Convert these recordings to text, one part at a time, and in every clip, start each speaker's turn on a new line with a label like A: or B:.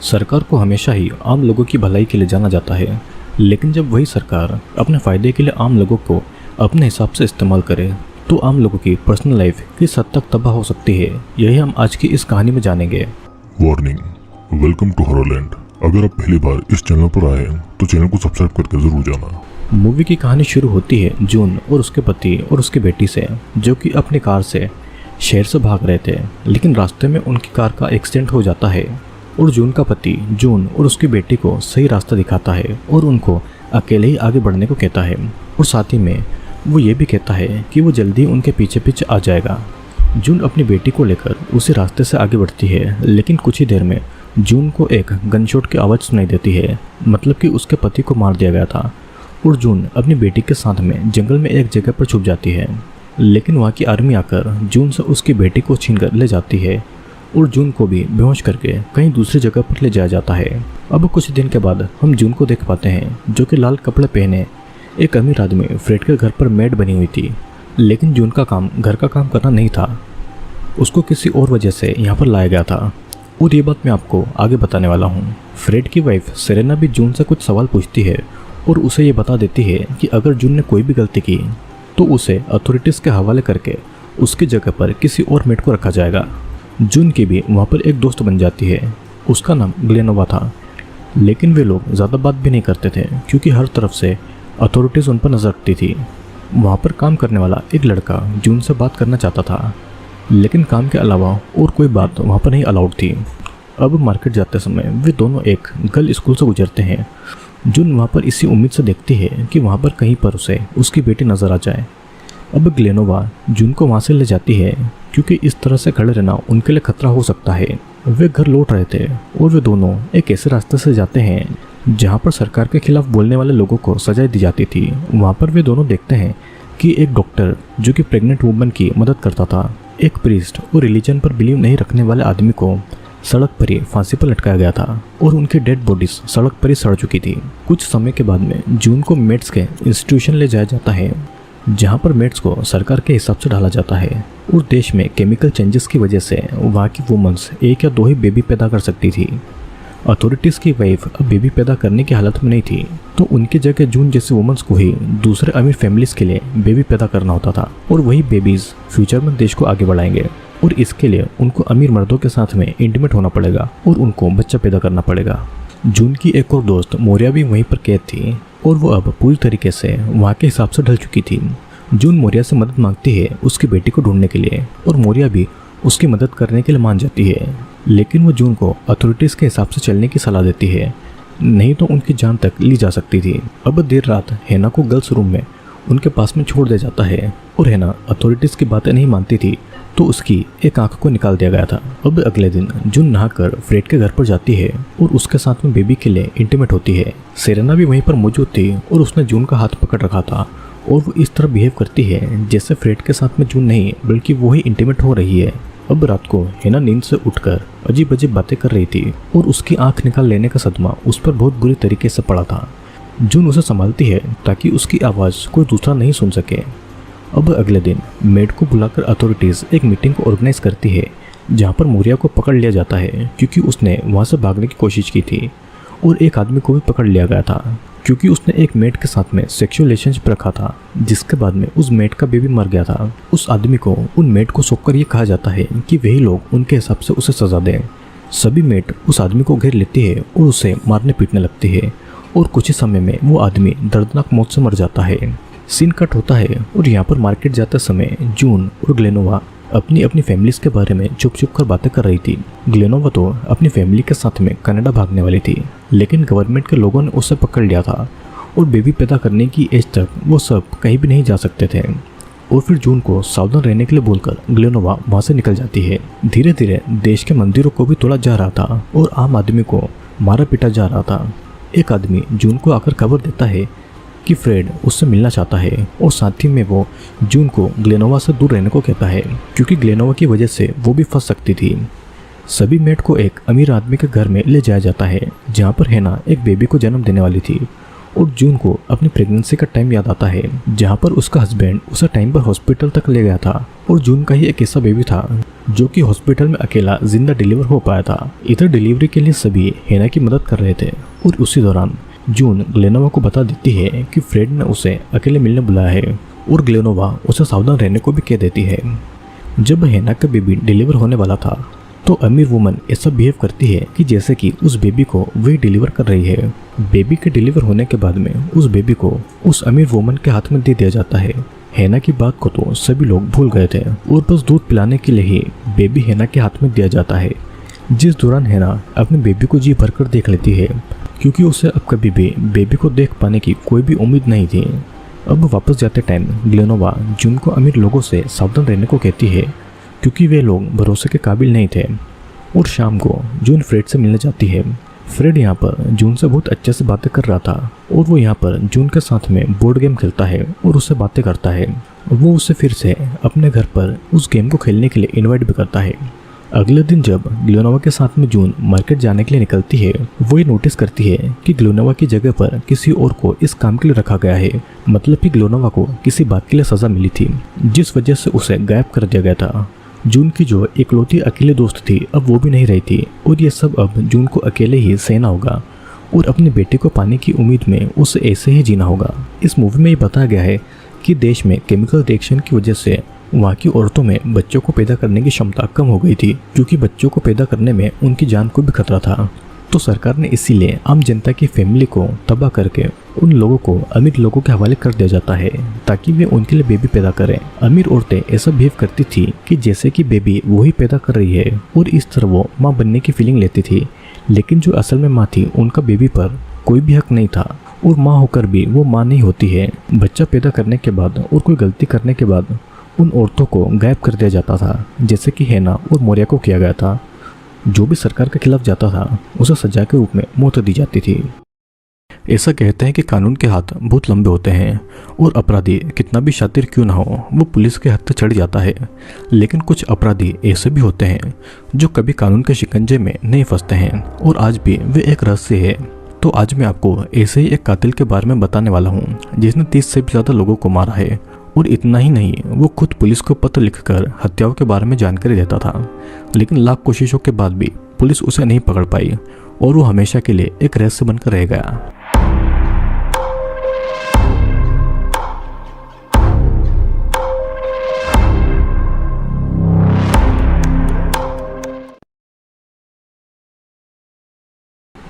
A: सरकार को हमेशा ही आम लोगों की भलाई के लिए जाना जाता है, लेकिन जब वही सरकार अपने फ़ायदे के लिए आम लोगों को अपने हिसाब से इस्तेमाल करे तो आम लोगों की पर्सनल लाइफ किस हद तक तबाह हो सकती है, यही हम आज की इस कहानी में जानेंगे।
B: Warning, welcome to Horrorland. अगर आप पहली बार इस चैनल पर आए हैं तो चैनल को सब्सक्राइब करके जरूर जाना।
A: मूवी की कहानी शुरू होती है जून और उसके पति और उसकी बेटी से, जो कि अपनी कार से शहर से भाग रहे थे, लेकिन रास्ते में उनकी कार का एक्सीडेंट हो जाता है और जून का पति जून और उसकी बेटी को सही रास्ता दिखाता है और उनको अकेले ही आगे बढ़ने को कहता है और साथ ही में वो ये भी कहता है कि वो जल्दी उनके पीछे पीछे आ जाएगा। जून अपनी बेटी को लेकर उसी रास्ते से आगे बढ़ती है, लेकिन कुछ ही देर में जून को एक गनशॉट की आवाज़ सुनाई देती है, मतलब कि उसके पति को मार दिया गया था और जून अपनी बेटी के साथ में जंगल में एक जगह पर छुप जाती है। लेकिन वहाँ की आर्मी आकर जून से उसकी बेटी को छीन कर ले जाती है और जून को भी बेहोश करके कहीं दूसरी जगह पर ले जाया जाता है। अब कुछ दिन के बाद हम जून को देख पाते हैं, जो कि लाल कपड़े पहने एक अमीर आदमी फ्रेड के घर पर मेड बनी हुई थी। लेकिन जून का काम घर का काम करना नहीं था, उसको किसी और वजह से यहाँ पर लाया गया था और ये बात मैं आपको आगे बताने वाला हूँ। फ्रेड की वाइफ सेरेना भी जून से कुछ सवाल पूछती है और उसे ये बता देती है कि अगर जून ने कोई भी गलती की तो उसे अथॉरिटीज़ के हवाले करके उसकी जगह पर किसी और मेड को रखा जाएगा। जून की भी वहाँ पर एक दोस्त बन जाती है, उसका नाम ग्लेनोवा था। लेकिन वे लोग ज़्यादा बात भी नहीं करते थे क्योंकि हर तरफ से अथॉरिटीज़ उन पर नज़र रखती थी। वहाँ पर काम करने वाला एक लड़का जून से बात करना चाहता था, लेकिन काम के अलावा और कोई बात वहाँ पर नहीं अलाउड थी। अब मार्केट जाते समय वे दोनों एक गर्ल स्कूल से गुजरते हैं। जून वहाँ पर इसी उम्मीद से देखती है कि वहाँ पर कहीं पर उसे उसकी बेटी नज़र आ जाए। अब ग्लेनोवा जून को वहाँ से ले जाती है क्योंकि इस तरह से खड़े रहना उनके लिए खतरा हो सकता है। वे घर लौट रहे थे और वे दोनों एक ऐसे रास्ते से जाते हैं जहाँ पर सरकार के खिलाफ बोलने वाले लोगों को सजा दी जाती थी। वहाँ पर वे दोनों देखते हैं कि एक डॉक्टर जो कि प्रेग्नेंट वुमन की मदद करता था, एक प्रीस्ट और रिलीजन पर बिलीव नहीं रखने वाले आदमी को सड़क पर ही फांसी पर लटकाया गया था और उनकी डेड बॉडीज सड़क पर ही सड़ चुकी थी। कुछ समय के बाद में जून को मेड्स के इंस्टीट्यूशन ले जाया जाता है, जहाँ पर मेड्स को सरकार के हिसाब से ढाला जाता है और देश में केमिकल चेंजेस की वजह से वहाँ की वुमेन्स एक या दो ही बेबी पैदा कर सकती थी। अथॉरिटीज़ की वाइफ अब बेबी पैदा करने की हालत में नहीं थी, तो उनकी जगह जून जैसे वुमेन्स को ही दूसरे अमीर फैमिलीज़ के लिए बेबी पैदा करना होता था और वही बेबीज़ फ्यूचर में देश को आगे बढ़ाएंगे और इसके लिए उनको अमीर मर्दों के साथ में इंटीमेट होना पड़ेगा और उनको बच्चा पैदा करना पड़ेगा। जून की एक और दोस्त मोरिया भी वहीं पर कैद थी और वो अब पूरी तरीके से वहाँ के हिसाब से ढल चुकी थी। जून मोरिया से मदद मांगती है उसकी बेटी को ढूंढने के लिए और मोरिया भी उसकी मदद करने के लिए मान जाती है, लेकिन वो जून को अथॉरिटीज़ के हिसाब से चलने की सलाह देती है, नहीं तो उनकी जान तक ली जा सकती थी। अब देर रात हैना को गर्ल्स रूम में उनके पास में छोड़ दिया जाता है और हैना अथॉरिटीज़ की बातें नहीं मानती थी, तो उसकी एक आंख को निकाल दिया गया था। अब अगले दिन जून नहाकर फ्रेड के घर पर जाती है और उसके साथ में बेबी के लिए इंटीमेट होती है। सेरेना भी वहीं पर मौजूद थी और उसने जून का हाथ पकड़ रखा था और वो इस तरह बिहेव करती है जैसे फ्रेड के साथ में जून नहीं बल्कि वो ही इंटीमेट हो रही है। अब रात को हैना नींद से उठकर अजीब अजीब बातें कर रही थी और उसकी आंख निकाल लेने का सदमा उस पर बहुत बुरी तरीके से पड़ा था। जून उसे संभालती है ताकि उसकी आवाज़ कोई दूसरा नहीं सुन सके। अब अगले दिन मेड को बुलाकर अथॉरिटीज़ एक मीटिंग को ऑर्गेनाइज करती है, जहाँ पर मोरिया को पकड़ लिया जाता है क्योंकि उसने वहाँ से भागने की कोशिश की थी और एक आदमी को भी पकड़ लिया गया था क्योंकि उसने एक मेड के साथ में सेक्सुअल रिलेशनशिप रखा था, जिसके बाद में उस मेड का बेबी मर गया था। उस आदमी को उन मेड को सौंपकर ये कहा जाता है कि वही लोग उनके हिसाब से उसे सजा दें। सभी मेड उस आदमी को घेर लेती है और उसे मारने पीटने लगती है और कुछ ही समय में वो आदमी दर्दनाक मौत से मर जाता है। सीन कट होता है और यहाँ पर मार्केट जाते समय जून और ग्लेनोवा अपनी अपनी फैमिलीज के बारे में चुप चुप कर बातें कर रही थी। ग्लेनोवा तो अपनी फैमिली के साथ में कनाडा भागने वाली थी, लेकिन गवर्नमेंट के लोगों ने उसे पकड़ लिया था और बेबी पैदा करने की एज तक वो सब कहीं भी नहीं जा सकते थे। और फिर जून को सावधान रहने के लिए बोलकर ग्लेनोवा वहाँ से निकल जाती है। धीरे धीरे देश के मंदिरों को भी तोड़ा जा रहा था और आम आदमी को मारा पीटा जा रहा था। एक आदमी जून को आकर खबर देता है कि फ्रेड उससे मिलना चाहता है और साथ ही में वो जून को ग्लेनोवा से दूर रहने को कहता है क्योंकि ग्लेनोवा की वजह से वो भी फंस सकती थी। सभी मेड को एक अमीर आदमी के घर में ले जाया जाता है, जहाँ पर हैना एक बेबी को जन्म देने वाली थी और जून को अपनी प्रेगनेंसी का टाइम याद आता है जहाँ पर उसका हस्बैंड उसे टाइम पर हॉस्पिटल तक ले गया था और जून का ही एक ऐसा बेबी था जो कि हॉस्पिटल में अकेला जिंदा डिलीवर हो पाया था। इधर डिलीवरी के लिए सभी हेना की मदद कर रहे थे और उसी दौरान जून ग्लेनोवा को बता देती है कि फ्रेड ने उसे अकेले मिलने बुलाया है और ग्लेनोवा उसे सावधान रहने को भी कह देती है। जब हेना का बेबी डिलीवर होने वाला था तो अमीर वुमन ऐसा बिहेव करती है कि जैसे कि उस बेबी को वही डिलीवर कर रही है। बेबी के डिलीवर होने के बाद में उस बेबी को उस अमीर वुमन के हाथ में दे दिया जाता है। हेना की बात को तो सभी लोग भूल गए थे और बस दूध पिलाने के लिए ही बेबी हेना के हाथ में दिया जाता है, जिस दौरान हेना अपने बेबी को जी भरकर देख लेती है क्योंकि उसे अब कभी भी बेबी को देख पाने की कोई भी उम्मीद नहीं थी। अब वापस जाते टाइम ग्लेनोवा जून को अमीर लोगों से सावधान रहने को कहती है क्योंकि वे लोग भरोसे के काबिल नहीं थे। और शाम को जून फ्रेड से मिलने जाती है। फ्रेड यहाँ पर जून से बहुत अच्छे से बातें कर रहा था और वो यहाँ पर जून के साथ में बोर्ड गेम खेलता है और उससे बातें करता है। वो उसे फिर से अपने घर पर उस गेम को खेलने के लिए इनवाइट भी करता है। अगले दिन जब ग्लेनोवा के साथ में जून मार्केट जाने के लिए निकलती है वो ये नोटिस करती है कि ग्लेनोवा की जगह पर किसी और को इस काम के लिए रखा गया है। मतलब कि ग्लेनोवा को किसी बात के लिए सजा मिली थी जिस वजह से उसे गायब कर दिया गया था। जून की जो इकलौती अकेले दोस्त थी अब वो भी नहीं रही थी और ये सब अब जून को अकेले ही सहना होगा और अपने बेटे को पाने की उम्मीद में उसे ऐसे ही जीना होगा। इस मूवी में ये बताया गया है कि देश में केमिकल रिएक्शन की वजह से वहाँ की औरतों में बच्चों को पैदा करने की क्षमता कम हो गई थी क्योंकि बच्चों को पैदा करने में उनकी जान को भी खतरा था। तो सरकार ने इसीलिए आम जनता की फैमिली को तबाह करके उन लोगों को अमीर लोगों के हवाले कर दिया जाता है ताकि वे उनके लिए बेबी पैदा करें। अमीर औरतें ऐसा बिहेव करती थी कि जैसे कि बेबी वही पैदा कर रही है और इस तरह वो माँ बनने की फीलिंग लेती थी, लेकिन जो असल में माँ थी उनका बेबी पर कोई भी हक नहीं था और माँ होकर भी वो माँ नहीं होती है। बच्चा पैदा करने के बाद और कोई गलती करने के बाद उन औरतों को गायब कर दिया जाता था, जैसे कि हेना और मोरिया को किया गया था। जो भी सरकार के खिलाफ जाता था उसे सजा के रूप में मौत दी जाती थी। ऐसा कहते हैं कि कानून के हाथ बहुत लंबे होते हैं और अपराधी कितना भी शातिर क्यों ना हो वो पुलिस के हाथ तक चढ़ जाता है, लेकिन कुछ अपराधी ऐसे भी होते हैं जो कभी कानून के शिकंजे में नहीं फंसते हैं और आज भी वे एक रहस्य है। तो आज मैं आपको ऐसे ही एक कातिल के बारे में बताने वाला हूँ जिसने 30 से भी ज़्यादा लोगों को मारा है और इतना ही नहीं वो खुद पुलिस को पत्र लिखकर हत्याओं के बारे में जानकारी देता था, लेकिन लाख कोशिशों के बाद भी पुलिस उसे नहीं पकड़ पाई और वो हमेशा के लिए एक रहस्य बनकर रह गया।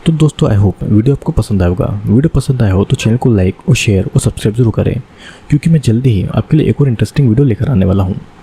A: तो दोस्तों आई होप वीडियो आपको पसंद आएगा। वीडियो पसंद आया हो तो चैनल को लाइक और शेयर और सब्सक्राइब जरूर करें क्योंकि मैं जल्दी ही आपके लिए एक और इंटरेस्टिंग वीडियो लेकर आने वाला हूँ।